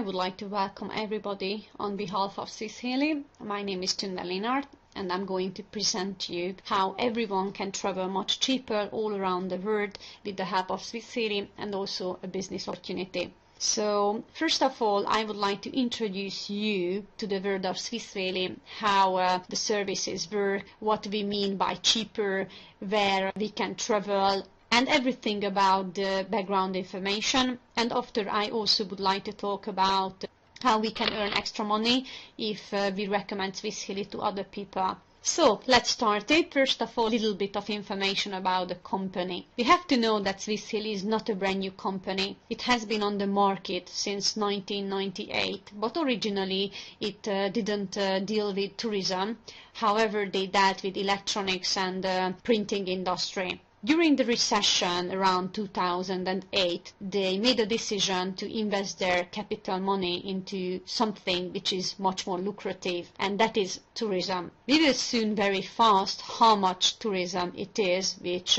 would like to welcome everybody on behalf of Swiss Halley. My name is Tünde Linard, and I'm going to present to you how everyone can travel much cheaper all around the world with the help of Swiss Halley and also a business opportunity. So, first of all, I would like to introduce you to the world of Swiss Halley, how the services work, what we mean by cheaper, where we can travel, and everything about the background information. And after, I also would like to talk about how we can earn extra money if we recommend Swiss Halley to other people. So let's start it. First of all, a little bit of information about the company. We have to know that Swiss Halley is not a brand new company. It has been on the market since 1998, but originally it didn't deal with tourism. However, they dealt with electronics and printing industry. During the recession around 2008, they made a decision to invest their capital money into something which is much more lucrative, and that is tourism. We will soon very fast how much tourism it is, which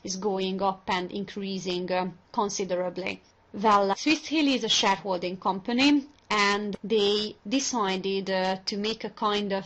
is going up and increasing considerably. Well, Swiss Halley is a shareholding company, and they decided to make a kind of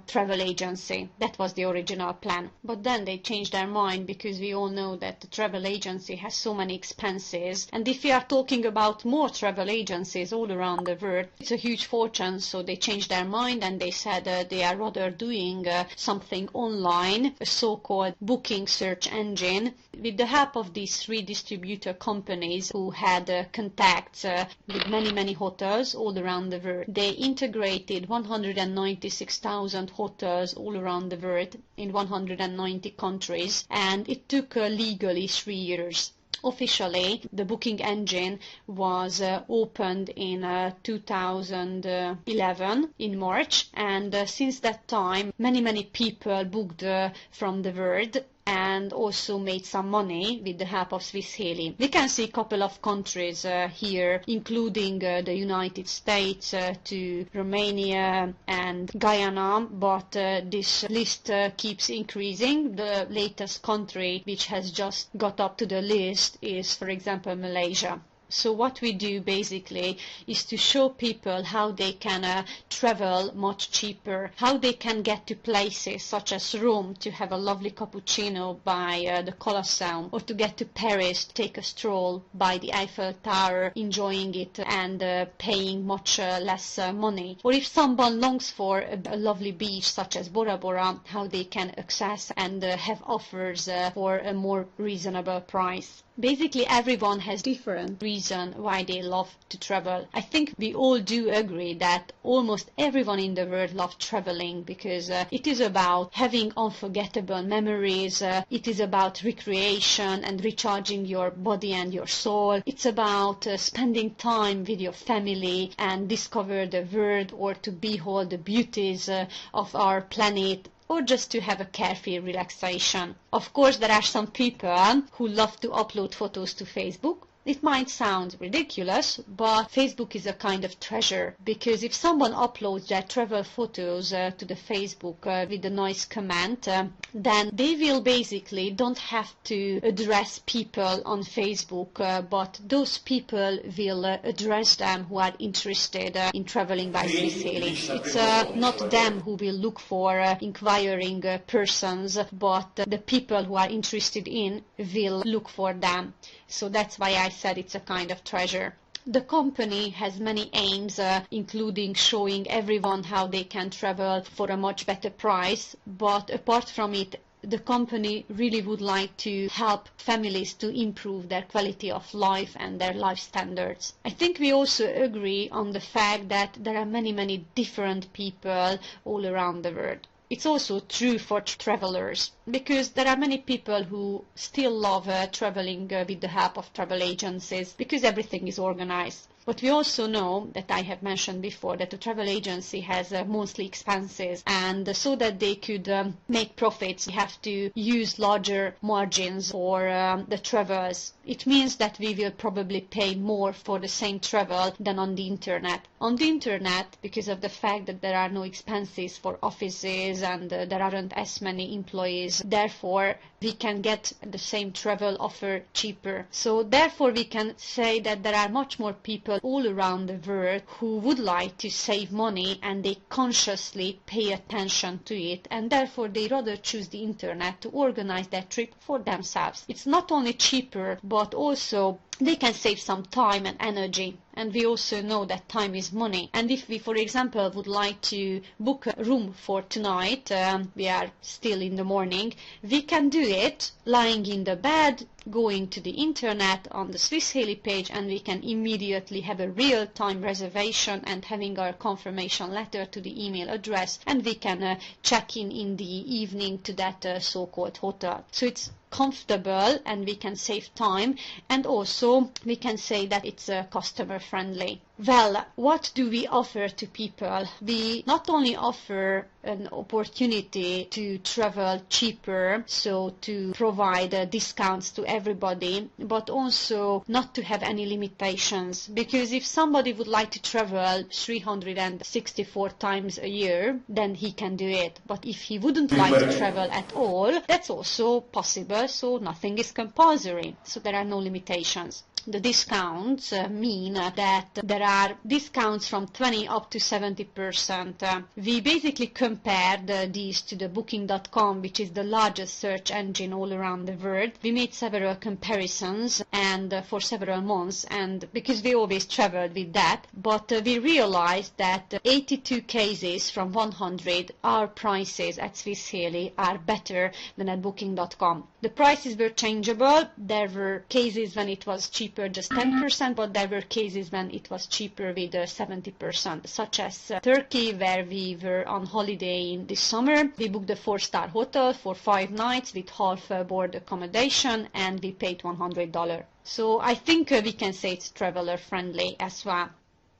travel agency. That was the original plan. But then they changed their mind, because we all know that the travel agency has so many expenses. And if we are talking about more travel agencies all around the world, it's a huge fortune. So they changed their mind and they said they are rather doing something online, a so-called booking search engine. With the help of these three distributor companies who had contacts with many hotels all around the world. They integrated 196,000 hotels all around the world in 190 countries, and it took legally 3 years. Officially, the booking engine was opened in 2011 in March, and since that time many people booked from the world and also made some money with the help of Swiss Halley. We can see a couple of countries here, including the United States to Romania and Guyana, but this list keeps increasing. The latest country which has just got up to the list is, for example, Malaysia. So what we do basically is to show people how they can travel much cheaper, how they can get to places such as Rome to have a lovely cappuccino by the Colosseum, or to get to Paris, take a stroll by the Eiffel Tower, enjoying it and paying much less money. Or if someone longs for a lovely beach such as Bora Bora, how they can access and have offers for a more reasonable price. Basically, everyone has different reason why they love to travel. I think we all do agree that almost everyone in the world loves traveling, because it is about having unforgettable memories, it is about recreation and recharging your body and your soul. It's about spending time with your family and discover the world, or to behold the beauties of our planet, or just to have a carefree relaxation. Of course, there are some people who love to upload photos to Facebook. It might sound ridiculous, but Facebook is a kind of treasure, because if someone uploads their travel photos to the Facebook with a nice comment, then they will basically don't have to address people on Facebook, but those people will address them who are interested in traveling by Swiss Halley. It's not them who will look for inquiring persons, but the people who are interested in will look for them. So that's why I said it's a kind of treasure. The company has many aims, including showing everyone how they can travel for a much better price. But apart from it, the company really would like to help families to improve their quality of life and their life standards. I think we also agree on the fact that there are many different people all around the world. It's also true for travelers, because there are many people who still love traveling with the help of travel agencies, because everything is organized. But we also know, that I have mentioned before, that the travel agency has monthly expenses, and so that they could make profits, they have to use larger margins for the travels. It means that we will probably pay more for the same travel than on the internet. On the internet, because of the fact that there are no expenses for offices and there aren't as many employees, therefore we can get the same travel offer cheaper. So therefore we can say that there are much more people all around the world who would like to save money, and they consciously pay attention to it, and therefore they rather choose the internet to organize their trip for themselves. It's not only cheaper, but also they can save some time and energy. And we also know that time is money. And if we, for example, would like to book a room for tonight, we are still in the morning, we can do it lying in the bed, going to the internet on the Swiss Halley page, and we can immediately have a real-time reservation and having our confirmation letter to the email address, and we can check in the evening to that so-called hotel. So it's comfortable and we can save time, and also we can say that it's customer friendly. Well, what do we offer to people? We not only offer an opportunity to travel cheaper, so to provide discounts to everybody, but also not to have any limitations, because if somebody would like to travel 364 times a year, then he can do it. But if he wouldn't like to travel at all, that's also possible, so nothing is compulsory, so there are no limitations. The discounts mean that there are discounts from 20 up to 70%. We basically compared these to the booking.com, which is the largest search engine all around the world. We made several comparisons and for several months, and because we always traveled with that, but we realized that 82 cases from 100, our prices at Swiss Halley are better than at booking.com. The prices were changeable. There were cases when it was cheaper just 10%, but there were cases when it was cheaper with 70%, such as Turkey, where we were on holiday in this summer. We booked a 4-star hotel for 5 nights with half board accommodation, and we paid $100. So I think we can say it's traveler friendly as well.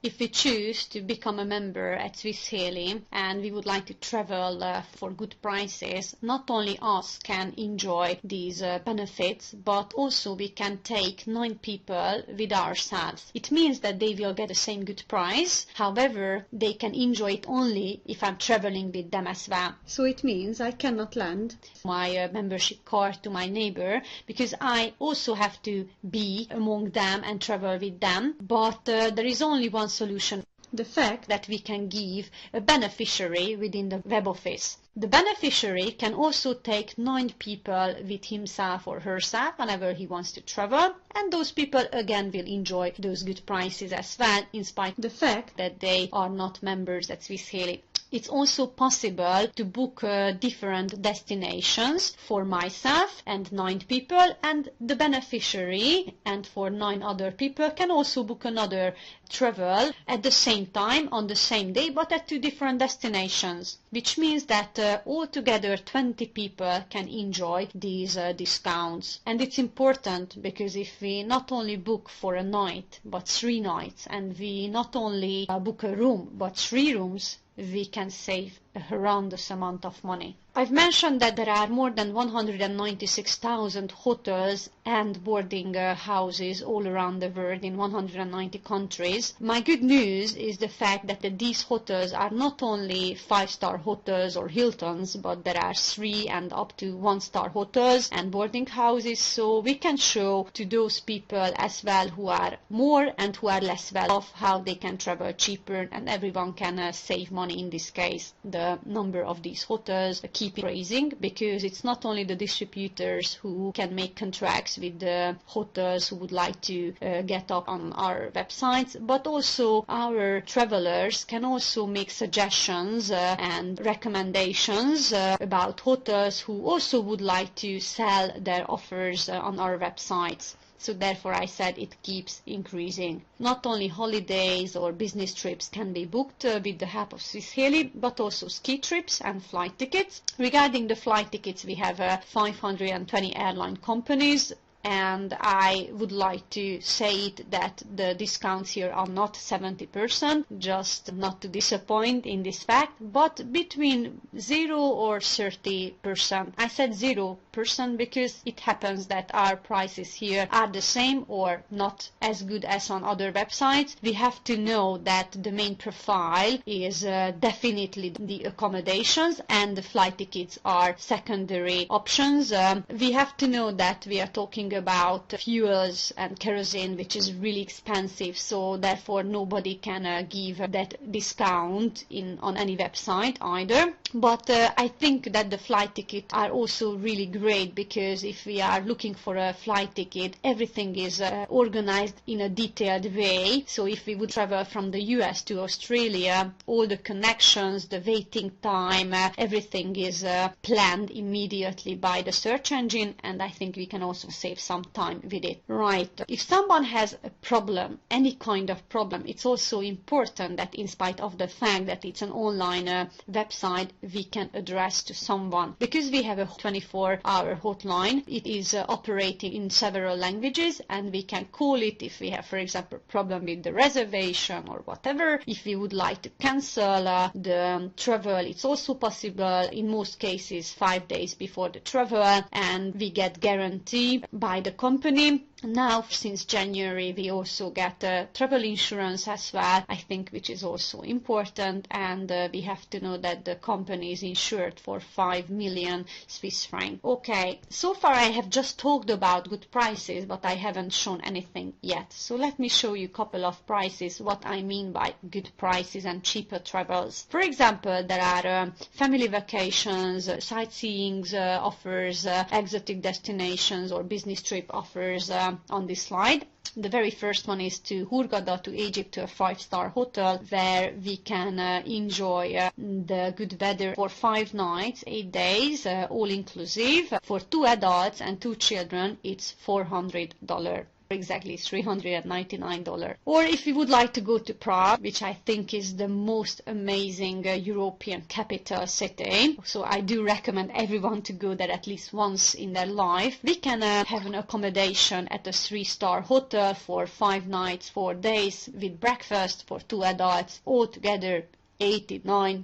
If we choose to become a member at Swiss Halley and we would like to travel for good prices, not only us can enjoy these benefits, but also we can take 9 people with ourselves. It means that they will get the same good price, however, they can enjoy it only if I'm traveling with them as well. So it means I cannot lend my membership card to my neighbor, because I also have to be among them and travel with them, but there is only one solution: the fact that we can give a beneficiary within the web office. The beneficiary can also take 9 people with himself or herself whenever he wants to travel, and those people again will enjoy those good prices as well, in spite of the fact that they are not members at Swiss Halley. It's also possible to book different destinations for myself and 9 people, and the beneficiary and for 9 other people can also book another travel at the same time on the same day, but at 2 different destinations, which means that altogether 20 people can enjoy these discounts. And it's important because if we not only book for a night but 3 nights, and we not only book a room but 3 rooms, we can save a horrendous amount of money. I've mentioned that there are more than 196,000 hotels and boarding houses all around the world in 190 countries. My good news is the fact that these hotels are not only 5-star hotels or Hiltons, but there are 3 and up to 1-star hotels and boarding houses, so we can show to those people as well who are more and who are less well off how they can travel cheaper, and everyone can save money in this case. The number of these hotels keep increasing, because it's not only the distributors who can make contracts with the hotels who would like to get up on our websites, but also our travelers can also make suggestions and recommendations about hotels who also would like to sell their offers on our websites. So therefore I said it keeps increasing. Not only holidays or business trips can be booked with the help of Swiss Halley, but also ski trips and flight tickets. Regarding the flight tickets, we have 520 airline companies. and I would like to say it that the discounts here are not 70%, just not to disappoint in this fact, but between 0 or 30%. I said 0% because it happens that our prices here are the same or not as good as on other websites. We have to know that the main profile is definitely the accommodations, and the flight tickets are secondary options. We have to know that we are talking about fuels and kerosene, which is really expensive, so therefore nobody can give that discount on any website either. But I think that the flight tickets are also really great, because if we are looking for a flight ticket, everything is organized in a detailed way. So if we would travel from the US to Australia, all the connections, the waiting time, everything is planned immediately by the search engine, and I think we can also save some time with it. Right. If someone has a problem, any kind of problem, it's also important that in spite of the fact that it's an online website, we can address to someone, because we have a 24-hour hotline. It is operating in several languages, and we can call it if we have, for example, a problem with the reservation or whatever. If we would like to cancel the travel, it's also possible, in most cases 5 days before the travel, and we get guarantee by the company. Now, since January, we also get travel insurance as well, I think, which is also important, and we have to know that the company is insured for 5 million Swiss francs. Okay, so far I have just talked about good prices, but I haven't shown anything yet. So let me show you a couple of prices, what I mean by good prices and cheaper travels. For example, there are family vacations, sightseeing offers, exotic destinations or business trip offers on this slide. The very first one is to Hurghada, to Egypt, to a 5-star hotel, where we can enjoy the good weather for 5 nights, 8 days, all inclusive. For 2 adults and 2 children, it's $400. Exactly, $399. Or if you would like to go to Prague, which I think is the most amazing European capital city, so I do recommend everyone to go there at least once in their life, we can have an accommodation at a 3-star hotel for 5 nights, 4 days, with breakfast for 2 adults, altogether $89.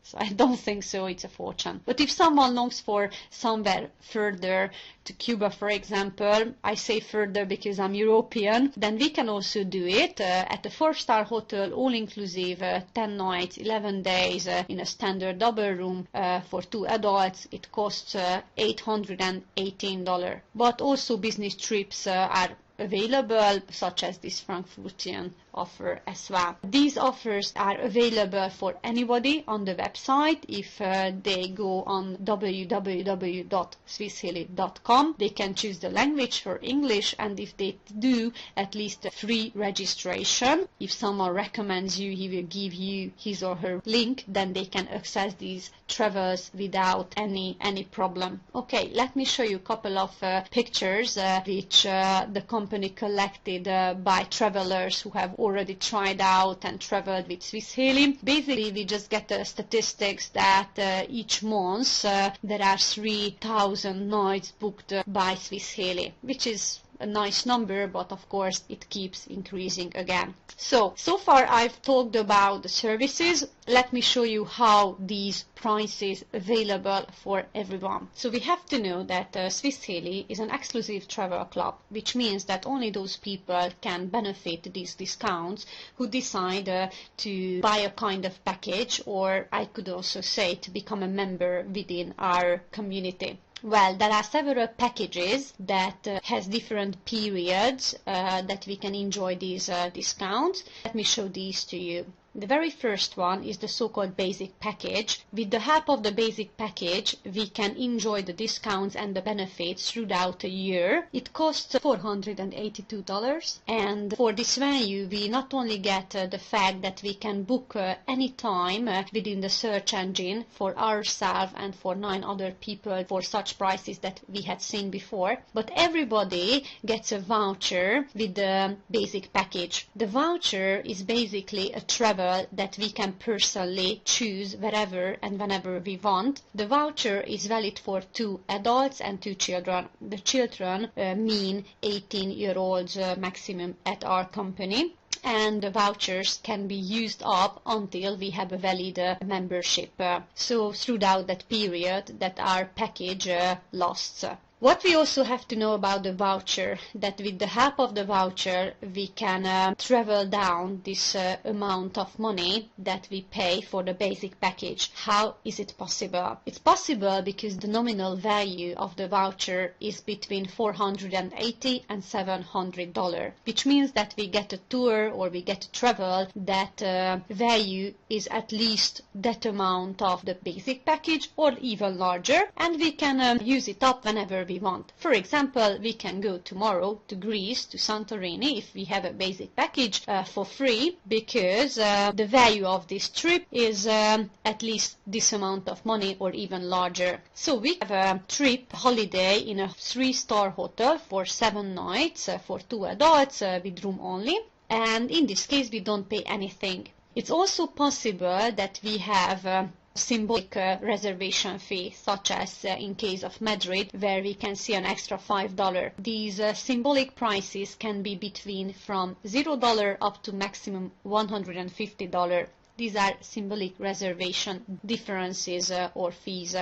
So I don't think so, it's a fortune. But if someone longs for somewhere further, to Cuba for example, I say further because I'm European, then we can also do it at a 4-star hotel, all inclusive, 10 nights, 11 days, in a standard double room for 2 adults. It costs $818. But also business trips are available, such as this Frankfurtian offer as well. These offers are available for anybody on the website. If they go on www.swisshalley.com, they can choose the language for English, and if they do at least a free registration, if someone recommends you, he will give you his or her link, then they can access these travels without any problem. Okay, let me show you a couple of pictures which the company collected by travelers who have already tried out and traveled with Swiss Halley. Basically, we just get the statistics that each month there are 3,000 nights booked by Swiss Halley, which is a nice number, but of course it keeps increasing again. So far I've talked about the services. Let me show you how these prices available for everyone. So we have to know that Swiss Halley is an exclusive travel club, which means that only those people can benefit these discounts who decide to buy a kind of package, or I could also say to become a member within our community. Well, there are several packages that has different periods that we can enjoy these discounts. Let me show these to you. The very first one is the so-called basic package. With the help of the basic package, we can enjoy the discounts and the benefits throughout a year. It costs $482, and for this value, we not only get the fact that we can book any time within the search engine for ourselves and for 9 other people for such prices that we had seen before, but everybody gets a voucher with the basic package. The voucher is basically a travel travel that we can personally choose wherever and whenever we want. The voucher is valid for 2 adults and 2 children. The children mean 18-year-olds maximum at our company. And the vouchers can be used up until we have a valid membership. So throughout that period that our package lasts. What we also have to know about the voucher, that with the help of the voucher we can travel down this amount of money that we pay for the basic package. How is it possible? It's possible because the nominal value of the voucher is between $480 and $700, which means that we get a tour or we get to travel that value is at least that amount of the basic package or even larger, and we can use it up whenever we want. For example, we can go tomorrow to Greece, to Santorini, if we have a basic package for free, because the value of this trip is at least this amount of money or even larger. So we have a trip holiday in a 3-star hotel for 7 nights for 2 adults with room only, and in this case we don't pay anything. It's also possible that we have symbolic reservation fee, such as in case of Madrid, where we can see an extra $5. These symbolic prices can be between from $0 up to maximum $150. These are symbolic reservation differences or fees.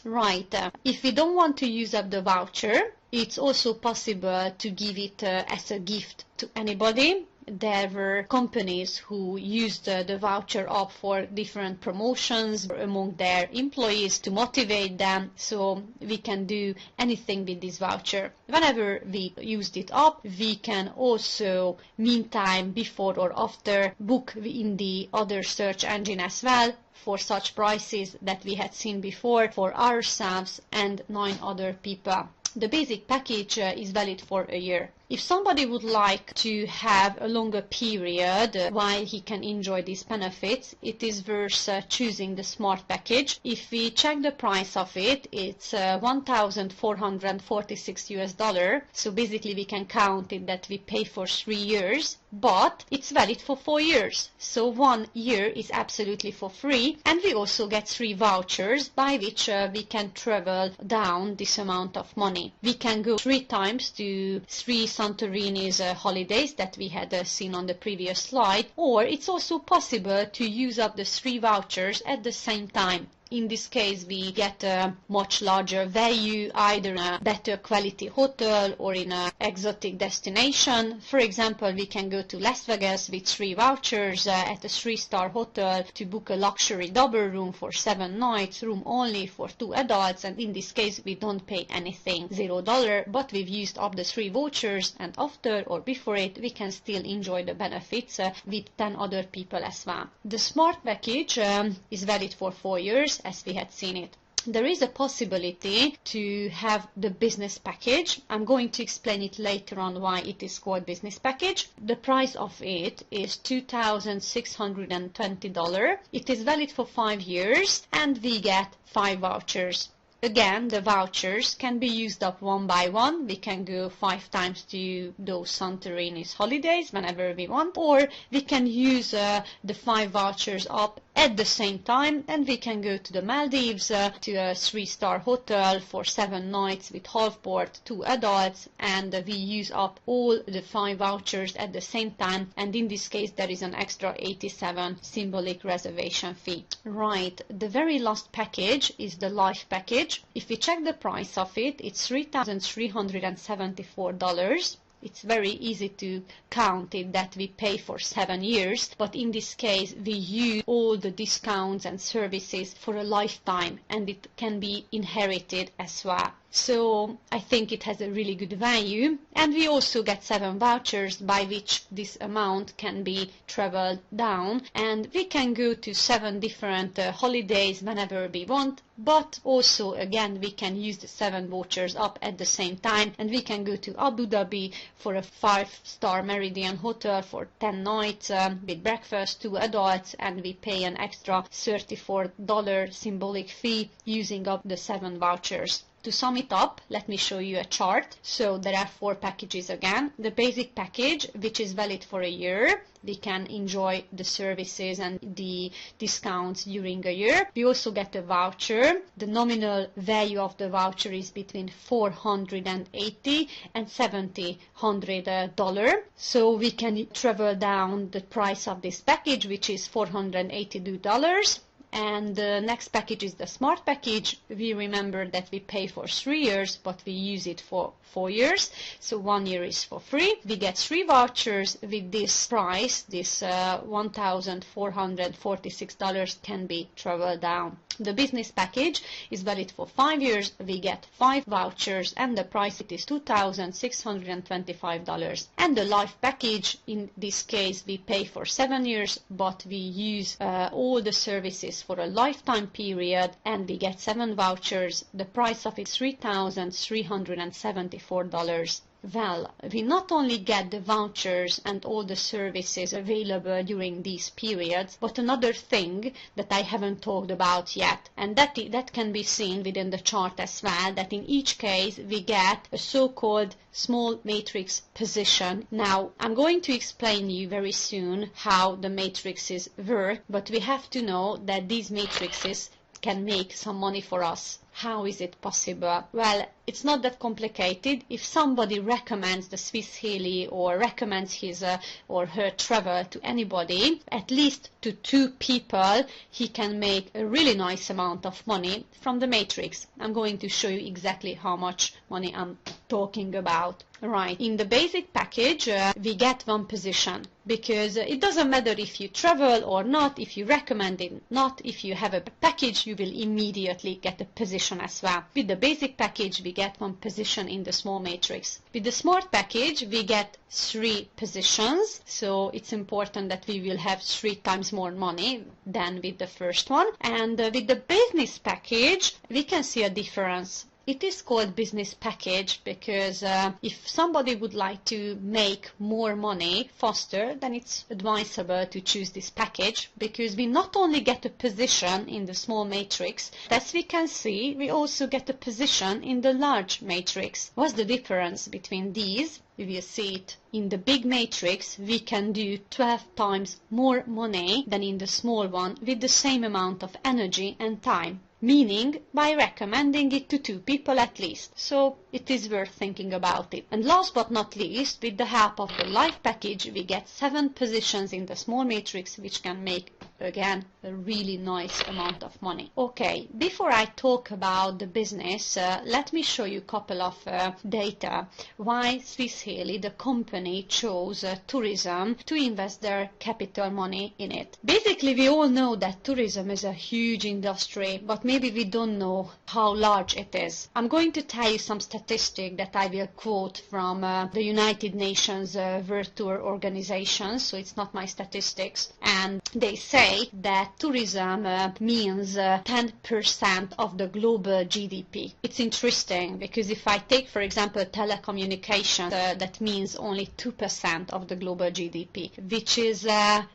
Right, if we don't want to use up the voucher, it's also possible to give it as a gift to anybody. There were companies who used the voucher up for different promotions among their employees to motivate them, so we can do anything with this voucher. Whenever we used it up, we can also, meantime, before or after, book in the other search engine as well for such prices that we had seen before for ourselves and 9 other people. The basic package is valid for a year. If somebody would like to have a longer period while he can enjoy these benefits, it is worth choosing the smart package. If we check the price of it, it's $1,446. So basically we can count it that we pay for 3 years, but it's valid for 4 years. So 1 year is absolutely for free, and we also get 3 vouchers by which we can travel down this amount of money. We can go 3 times to 3 Santorini's holidays that we had seen on the previous slide, or it's also possible to use up the 3 vouchers at the same time. In this case, we get a much larger value, either in a better quality hotel or in an exotic destination. For example, we can go to Las Vegas with 3 vouchers at a 3-star hotel to book a luxury double room for 7 nights, room only for 2 adults, and in this case we don't pay anything, $0, but we've used up the 3 vouchers, and after or before it we can still enjoy the benefits with 10 other people as well. The smart package is valid for 4 years, as we had seen it. There is a possibility to have the business package. I'm going to explain it later on why it is called business package. The price of it is $2,620. It is valid for 5 years and we get 5 vouchers. Again, the vouchers can be used up one by one. We can go 5 times to those Santorini's holidays whenever we want, or we can use the 5 vouchers up at the same time, and we can go to the Maldives to a 3-star hotel for 7 nights with half board, 2 adults, and we use up all the 5 vouchers at the same time, and in this case there is an extra 87 symbolic reservation fee. Right, the very last package is the life package. If we check the price of it, it's $3,374. It's very easy to count it that we pay for 7 years, but in this case we use all the discounts and services for a lifetime, and it can be inherited as well. So I think it has a really good value, and we also get 7 vouchers by which this amount can be traveled down, and we can go to 7 different holidays whenever we want, but also again we can use the 7 vouchers up at the same time, and we can go to Abu Dhabi for a 5-star Meridian hotel for 10 nights with breakfast, 2 adults, and we pay an extra $34 symbolic fee using up the 7 vouchers. To sum it up, let me show you a chart. So there are 4 packages again. The basic package, which is valid for a year. We can enjoy the services and the discounts during a year. We also get a voucher. The nominal value of the voucher is between $480 and $700. So we can travel down the price of this package, which is $482. And the next package is the smart package. We remember that we pay for 3 years, but we use it for 4 years. So 1 year is for free. We get 3 vouchers with this price. This $1,446 can be traveled down. The business package is valid for 5 years. We get 5 vouchers and the price it is $2,625. And the life package, in this case, we pay for 7 years, but we use all the services for a lifetime period and we get 7 vouchers. The price of it is $3,374. Well, we not only get the vouchers and all the services available during these periods, but another thing that I haven't talked about yet, and that can be seen within the chart as well, that in each case we get a so-called small matrix position. Now, I'm going to explain you very soon how the matrices work, but we have to know that these matrices can make some money for us. How is it possible? Well, it's not that complicated. If somebody recommends the Swiss Halley or recommends his or her travel to anybody, at least to 2 people, he can make a really nice amount of money from the matrix. I'm going to show you exactly how much money I'm talking about. Right, in the basic package, we get 1 position, because it doesn't matter if you travel or not, if you recommend it not, if you have a package, you will immediately get a position as well. With the basic package, we get 1 position in the small matrix. With the smart package, we get 3 positions, so it's important that we will have 3 times more money than with the first one. And with the business package, we can see a difference. It is called business package because if somebody would like to make more money faster, then it's advisable to choose this package, because we not only get a position in the small matrix, as we can see, we also get a position in the large matrix. What's the difference between these? We will see it. In the big matrix, we can do 12 times more money than in the small one with the same amount of energy and time, meaning by recommending it to 2 people at least. So it is worth thinking about it. And last but not least, with the help of the life package, we get 7 positions in the small matrix, which can make, again, a really nice amount of money. Okay, before I talk about the business, let me show you a couple of data why Swiss Halley, the company, chose tourism to invest their capital money in it. Basically, we all know that tourism is a huge industry, but maybe we don't know how large it is. I'm going to tell you some statistics that I will quote from the United Nations World Tour Organization, so it's not my statistics, and they say that tourism means 10% of the global GDP. It's interesting because if I take, for example, telecommunications, that means only 2% of the global GDP, which is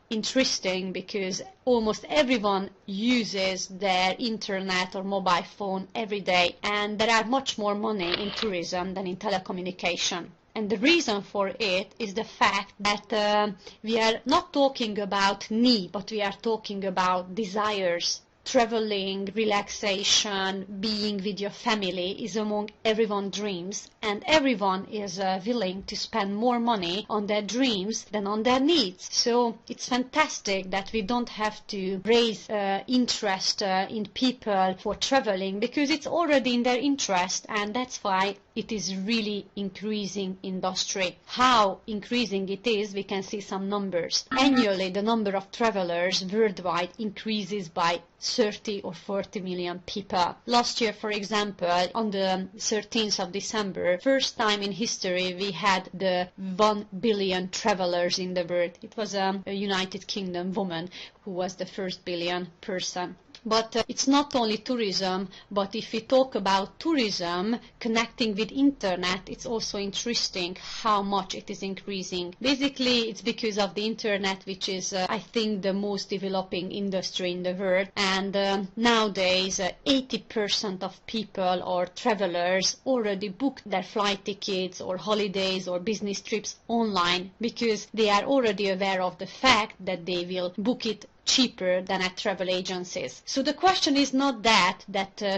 interesting because almost everyone uses their internet or mobile phone every day, and there are much more money in tourism than in telecommunication. And the reason for it is the fact that we are not talking about need, but we are talking about desires. Traveling, relaxation, being with your family is among everyone's dreams, and everyone is willing to spend more money on their dreams than on their needs. So it's fantastic that we don't have to raise interest in people for traveling, because it's already in their interest, and that's why it is really increasing industry. How increasing it is, we can see some numbers. Annually, the number of travelers worldwide increases by 30 or 40 million people. Last year, for example, on the 13th of December, first time in history, we had the 1 billion travelers in the world. It was a United Kingdom woman who was the first billion person. But it's not only tourism, but if we talk about tourism connecting with internet, it's also interesting how much it is increasing. Basically, it's because of the internet, which is, I think, the most developing industry in the world. And nowadays, 80% of people or travelers already book their flight tickets or holidays or business trips online because they are already aware of the fact that they will book it cheaper than at travel agencies. So the question is not that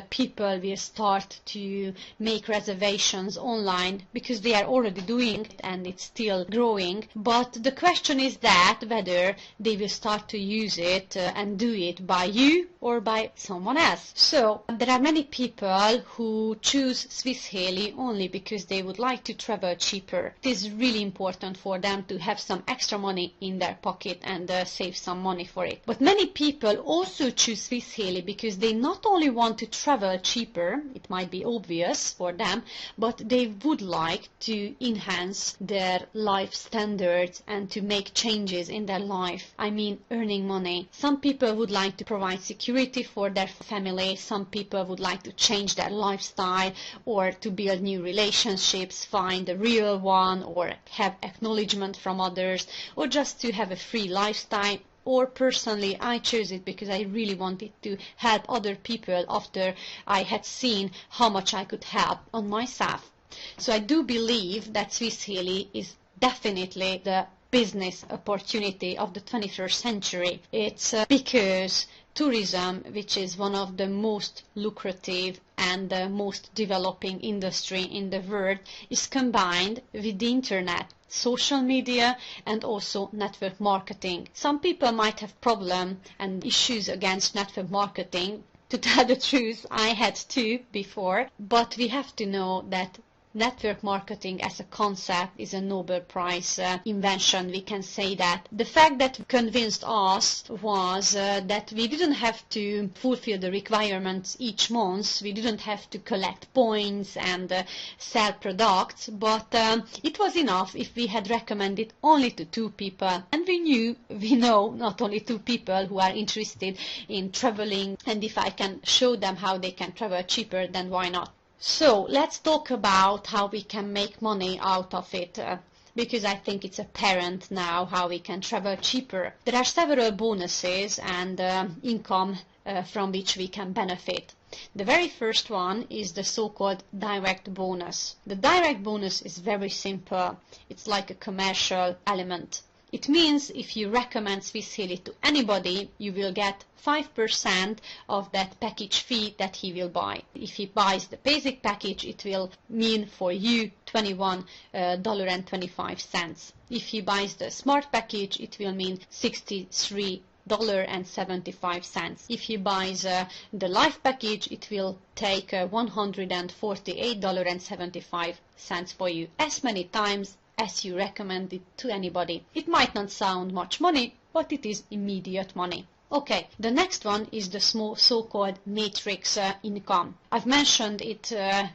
people will start to make reservations online, because they are already doing it and it's still growing, but the question is that whether they will start to use it and do it by you or by someone else. So there are many people who choose Swiss Halley only because they would like to travel cheaper. It is really important for them to have some extra money in their pocket and save some money for it. But many people also choose Swiss Halley because they not only want to travel cheaper, it might be obvious for them, but they would like to enhance their life standards and to make changes in their life. I mean, earning money. Some people would like to provide security for their family. Some people would like to change their lifestyle or to build new relationships, find a real one, or have acknowledgement from others, or just to have a free lifestyle. Or personally, I chose it because I really wanted to help other people after I had seen how much I could help on myself. So I do believe that Swiss Halley is definitely the business opportunity of the 21st century. It's because tourism, which is one of the most lucrative and the most developing industry in the world, is combined with the internet, social media, and also network marketing. Some people might have problems and issues against network marketing. To tell the truth, I had too before, but we have to know that network marketing as a concept is a Nobel Prize invention. We can say that. The fact that convinced us was that we didn't have to fulfill the requirements each month. We didn't have to collect points and sell products, but it was enough if we had recommended only to 2 people. And we know not only 2 people who are interested in traveling, and if I can show them how they can travel cheaper, then why not? So let's talk about how we can make money out of it, because I think it's apparent now how we can travel cheaper. There are several bonuses and income from which we can benefit. The very first one is the so-called direct bonus. The direct bonus is very simple. It's like a commercial element. It means if you recommend Swiss Halley to anybody, you will get 5% of that package fee that he will buy. If he buys the basic package, it will mean for you $21.25. If he buys the smart package, it will mean $63.75. If he buys the life package, it will take $148.75 for you, as many times as you recommend it to anybody. It might not sound much money, but it is immediate money. Okay, the next one is the small so-called matrix income. I've mentioned it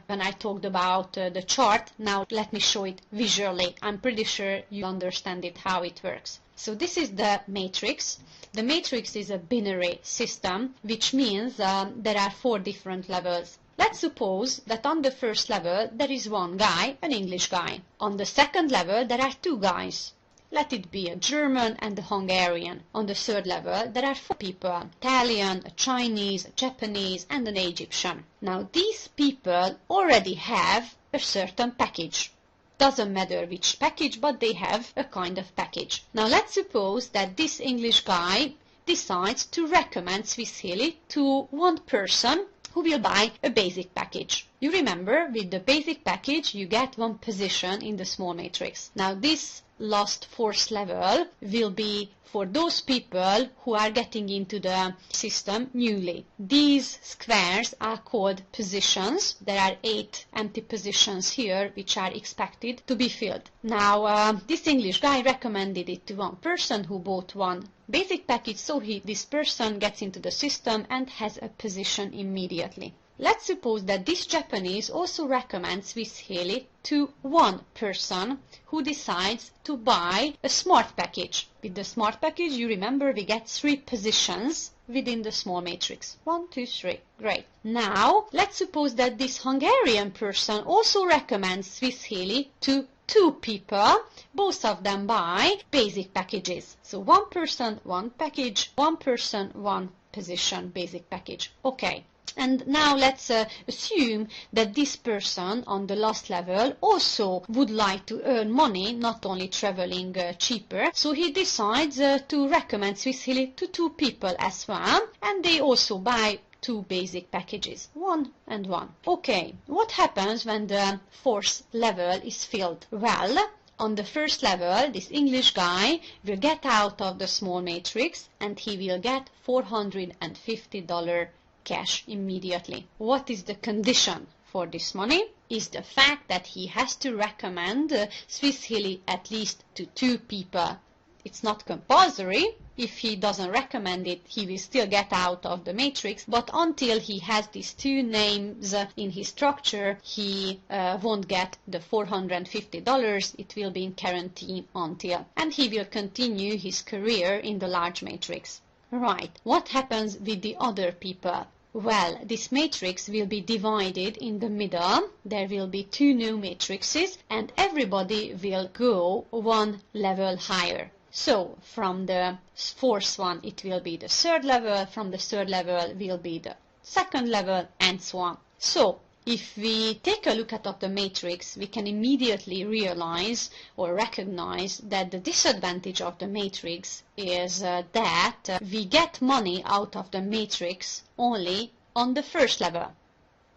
when I talked about the chart. Now let me show it visually. I'm pretty sure you understand it, how it works. So this is the matrix. The matrix is a binary system, which means there are 4 different levels. Let's suppose that on the first level there is one guy, an English guy. On the second level there are 2 guys. Let it be a German and a Hungarian. On the third level there are 4 people, Italian, a Chinese, a Japanese, and an Egyptian. Now these people already have a certain package. Doesn't matter which package, but they have a kind of package. Now let's suppose that this English guy decides to recommend Swiss Halley to one person who will buy a basic package. You remember, with the basic package you get 1 position in the small matrix. Now this last 4th level will be for those people who are getting into the system newly. These squares are called positions. There are 8 empty positions here which are expected to be filled. Now this English guy recommended it to one person who bought 1 basic package, so this person gets into the system and has a position immediately. Let's suppose that this Japanese also recommends Swiss Halley to one person who decides to buy a smart package. With the smart package, you remember, we get 3 positions within the small matrix. 1, 2, 3. Great. Now, let's suppose that this Hungarian person also recommends Swiss Halley to 2 people, both of them buy basic packages. So 1 person, 1 package, 1 person, 1 position, basic package. Okay. And now let's assume that this person on the last level also would like to earn money, not only traveling cheaper. So he decides to recommend Swiss Halley to 2 people as well, and they also buy 2 basic packages, 1 and 1. Okay, what happens when the 4th level is filled? Well, on the first level, this English guy will get out of the small matrix and he will get $450 cash immediately. What is the condition for this money? Is the fact that he has to recommend Swiss Halley at least to 2 people. It's not compulsory. If he doesn't recommend it, he will still get out of the matrix, but until he has these 2 names in his structure, he won't get the $450. It will be in quarantine until, and he will continue his career in the large matrix. Right, what happens with the other people? Well, this matrix will be divided in the middle. There will be 2 new matrices and everybody will go 1 level higher. So, from the 4th one it will be the 3rd level, from the 3rd level will be the 2nd level, and so on. So, if we take a look at the matrix, we can immediately realize or recognize that the disadvantage of the matrix is that we get money out of the matrix only on the 1st level.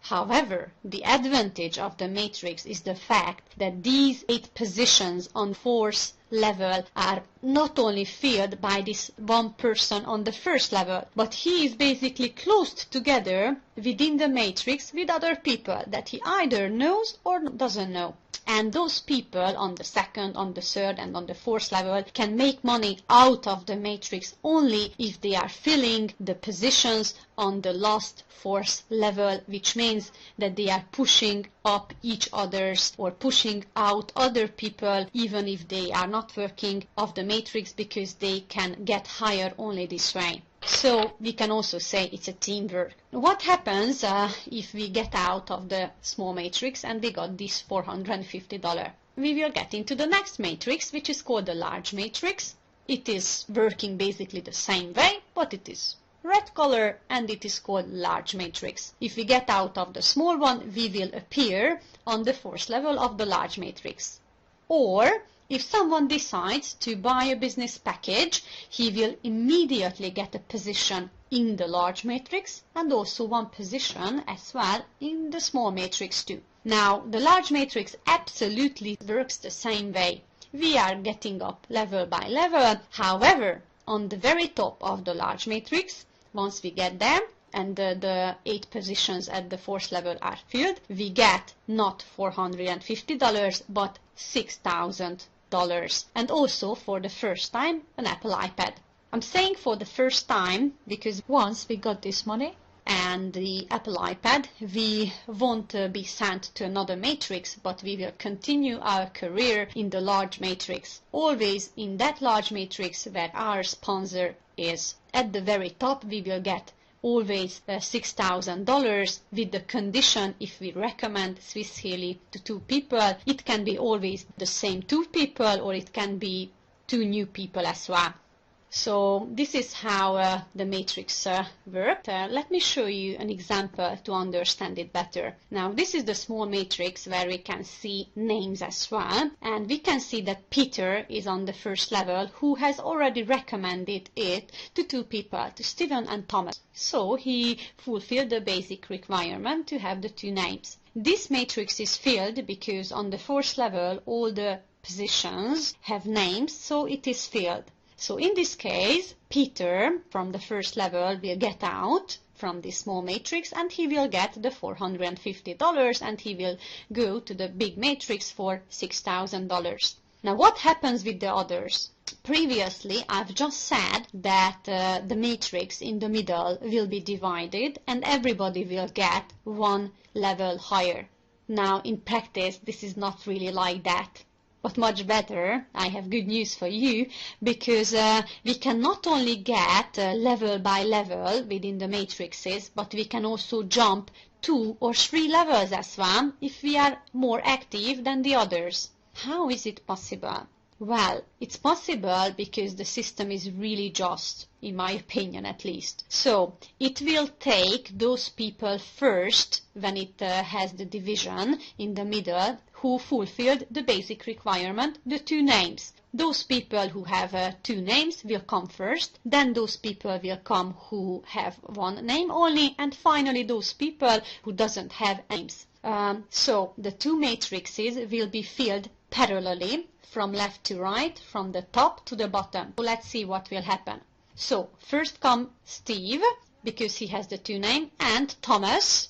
However, the advantage of the matrix is the fact that these 8 positions on 4th level are not only filled by this 1 person on the 1st level, but he is basically closed together within the matrix with other people that he either knows or doesn't know. And those people on the 2nd, on the 3rd and on the 4th level can make money out of the matrix only if they are filling the positions on the last 4th level, which means that they are pushing up each other's or pushing out other people even if they are not working of the matrix, because they can get higher only this way. So we can also say it's a teamwork. What happens if we get out of the small matrix and we got this $450? We will get into the next matrix, which is called the large matrix. It is working basically the same way, but it is red color and it is called large matrix. If we get out of the small one, we will appear on the 4th level of the large matrix. Or if someone decides to buy a business package, he will immediately get a position in the large matrix and also 1 position as well in the small matrix too. Now, the large matrix absolutely works the same way. We are getting up level by level. However, on the very top of the large matrix, once we get there, and the 8 positions at the 4th level are filled, we get not $450 but $6,000. And also for the first time an Apple iPad. I'm saying for the first time because once we got this money and the Apple iPad, we won't be sent to another matrix, but we will continue our career in the large matrix, always in that large matrix where our sponsor is. At the very top we will get always $6,000 with the condition if we recommend Swiss Halley to 2 people. It can be always the same 2 people or it can be 2 new people as well. So this is how the matrix worked. Let me show you an example to understand it better. Now this is the small matrix where we can see names as well, and we can see that Peter is on the 1st level, who has already recommended it to 2 people, to Stephen and Thomas. So he fulfilled the basic requirement to have the 2 names. This matrix is filled because on the 4th level all the positions have names, so it is filled. So in this case, Peter from the 1st level will get out from this small matrix and he will get the $450 and he will go to the big matrix for $6,000. Now what happens with the others? Previously, I've just said that the matrix in the middle will be divided and everybody will get 1 level higher. Now in practice, this is not really like that. But much better, I have good news for you, because we can not only get level by level within the matrices, but we can also jump 2 or 3 levels as well if we are more active than the others. How is it possible? Well, it's possible because the system is really just, in my opinion at least. So, it will take those people first, when it has the division in the middle, who fulfilled the basic requirement, the 2 names. Those people who have 2 names will come first, then those people will come who have 1 name only, and finally those people who doesn't have names. So, the 2 matrices will be filled parallelly, from left to right, from the top to the bottom. So let's see what will happen. So first come Steve, because he has the 2 names, and Thomas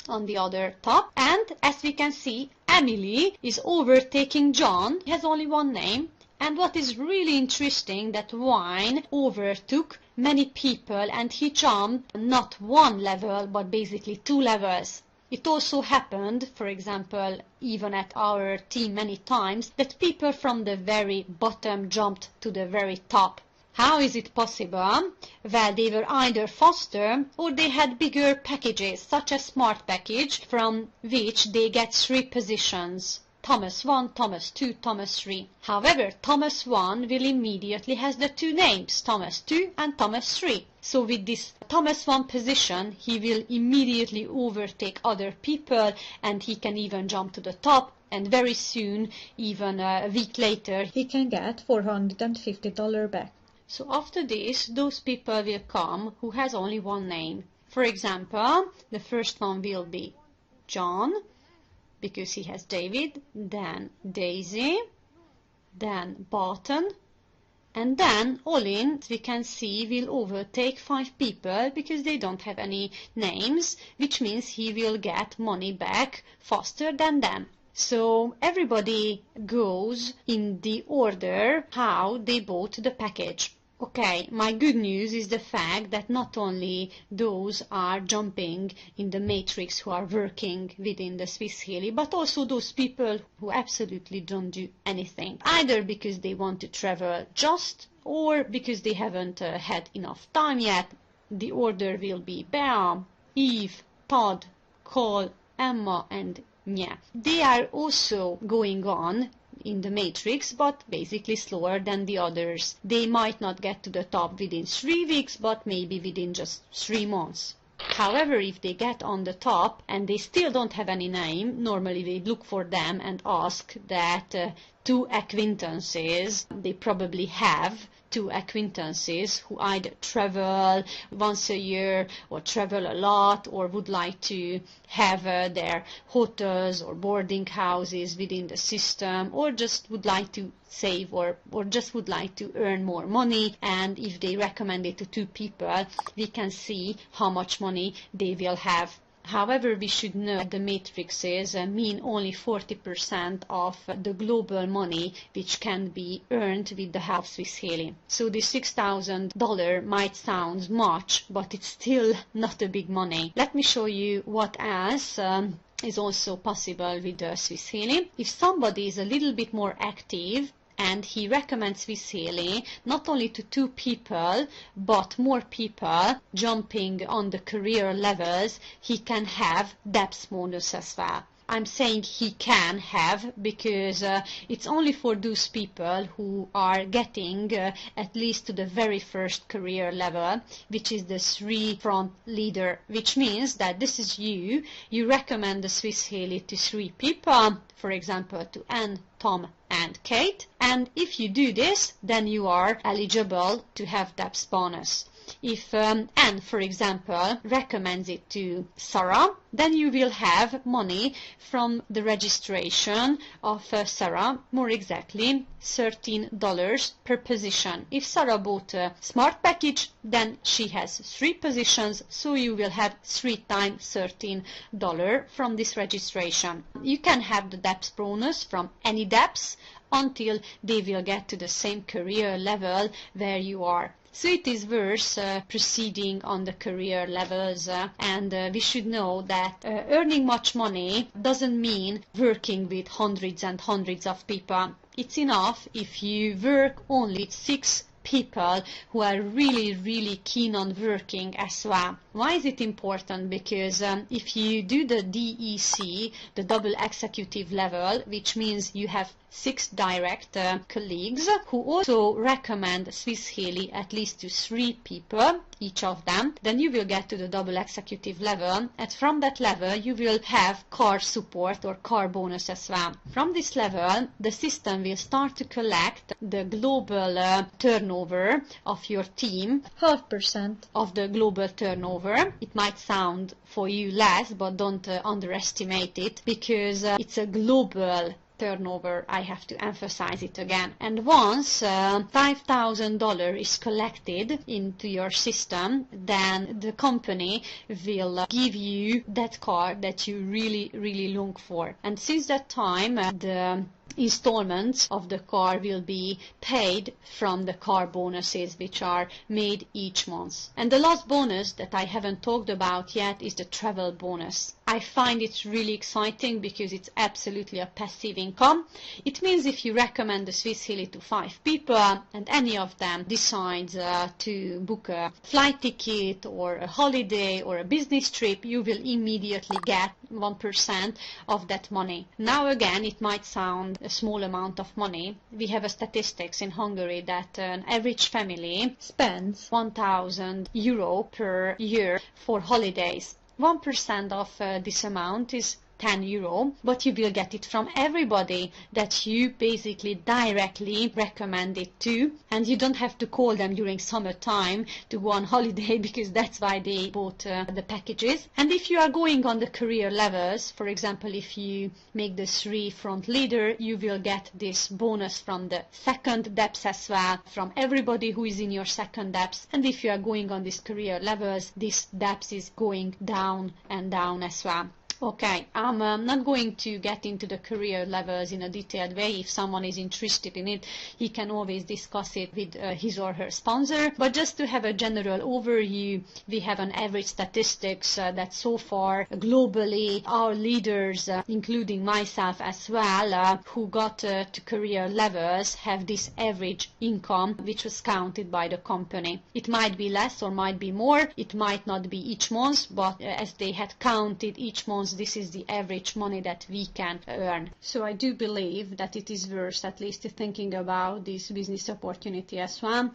on the other top. And as we can see, Emily is overtaking John. He has only 1 name. And what is really interesting, that Wine overtook many people and he jumped not 1 level, but basically 2 levels. It also happened, for example, even at our team many times, that people from the very bottom jumped to the very top. How is it possible? Well, they were either faster or they had bigger packages, such as Smart Package, from which they get 3 positions. Thomas 1, Thomas 2, Thomas 3. However, Thomas 1 will immediately has the 2 names, Thomas 2 and Thomas 3. So with this Thomas 1 position, he will immediately overtake other people and he can even jump to the top, and very soon, even a week later, he can get $450 back. So after this, those people will come who has only 1 name. For example, the first one will be John, because he has David, then Daisy, then Barton, and then Olin, we can see, will overtake 5 people because they don't have any names, which means he will get money back faster than them. So everybody goes in the order how they bought the package. Okay, my good news is the fact that not only those are jumping in the matrix who are working within the Swiss Halley, but also those people who absolutely don't do anything, either because they want to travel just or because they haven't had enough time yet. The order will be Bea, Eve, Todd, Cole, Emma and Nya. They are also going on in the matrix, but basically slower than the others. They might not get to the top within 3 weeks, but maybe within just 3 months. However, if they get on the top and they still don't have any name, normally they look for them and ask that 2 acquaintances, they probably have 2 acquaintances who either travel once a year or travel a lot or would like to have their hotels or boarding houses within the system, or just would like to save or just would like to earn more money. And if they recommend it to 2 people, we can see how much money they will have. However, we should know that the matrices mean only 40% of the global money which can be earned with the help of Swiss Halley. So the $6,000 might sound much, but it's still not a big money. Let me show you what else is also possible with the Swiss Halley. If somebody is a little bit more active, and he recommends Swiss Halley not only to 2 people, but more people jumping on the career levels, he can have depth bonus as well. I'm saying he can have because it's only for those people who are getting at least to the very first career level, which is the 3 front leader, which means that this is you. You recommend the Swiss Halley to 3 people, for example to Anne, Tom and Kate, and if you do this, then you are eligible to have depth bonus. If Anne, for example, recommends it to Sarah, then you will have money from the registration of Sarah, more exactly $13 per position. If Sarah bought a Smart Package, then she has 3 positions, so you will have 3 times $13 from this registration. You can have the depth bonus from any depths until they will get to the same career level where you are. So it is worth proceeding on the career levels, and we should know that earning much money doesn't mean working with hundreds and hundreds of people. It's enough if you work only 6 people who are really keen on working as well. Why is it important? Because if you do the DEC, the double executive level, which means you have 6 direct colleagues who also recommend Swiss Halley at least to 3 people, each of them, then you will get to the double executive level, and from that level you will have car support or car bonus as well. From this level, the system will start to collect the global turnover of your team, 0.5% of the global turnover. It might sound for you less, but don't underestimate it, because it's a global turnover. I have to emphasize it again. And once $5,000 is collected into your system, then the company will give you that car that you really long for. And since that time, the installments of the car will be paid from the car bonuses which are made each month. And the last bonus that I haven't talked about yet is the travel bonus. I find it really exciting because it's absolutely a passive income. It means if you recommend the Swiss Halley to 5 people and any of them decides to book a flight ticket or a holiday or a business trip, you will immediately get 1% of that money. Now again, it might sound a small amount of money. We have a statistics in Hungary that an average family spends 1,000 euro per year for holidays. 1% of this amount is 10 euro, but you will get it from everybody that you basically directly recommend it to, and you don't have to call them during summertime to go on holiday because that's why they bought the packages. And if you are going on the career levels, for example, if you make the 3 front leader, you will get this bonus from the second depths as well, from everybody who is in your second depths. And if you are going on these career levels, this depths is going down and down as well. Okay, I'm not going to get into the career levels in a detailed way. If someone is interested in it, he can always discuss it with his or her sponsor. But just to have a general overview, we have an average statistics that so far globally our leaders, including myself as well, who got to career levels have this average income which was counted by the company. It might be less or might be more. It might not be each month, but as they had counted each month, this is the average money that we can earn. So I do believe that it is worth at least thinking about this business opportunity as well.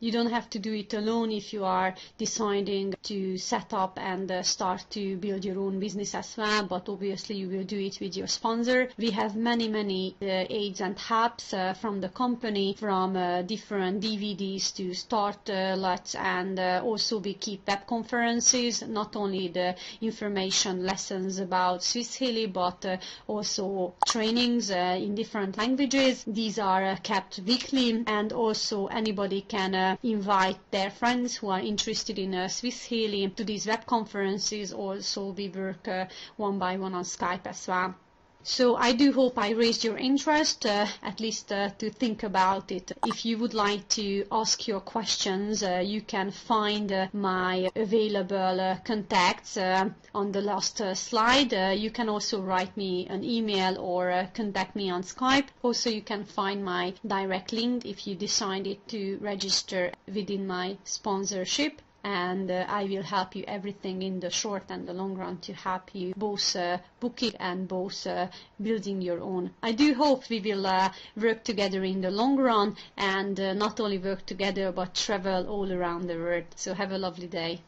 You don't have to do it alone if you are deciding to set up and start to build your own business as well, but obviously you will do it with your sponsor. We have many aids and helps from the company, from different DVDs to startlets, and also we keep web conferences, not only the information lessons about Swiss Halley, but also trainings in different languages. These are kept weekly, and also anybody can invite their friends who are interested in Swiss Halley to these web conferences. Also we work one by one on Skype as well. So I do hope I raised your interest, at least to think about it. If you would like to ask your questions, you can find my available contacts on the last slide. You can also write me an email or contact me on Skype. Also, you can find my direct link if you decided to register within my sponsorship. And I will help you everything in the short and the long run to help you both booking and both building your own. I do hope we will work together in the long run, and not only work together but travel all around the world. So have a lovely day.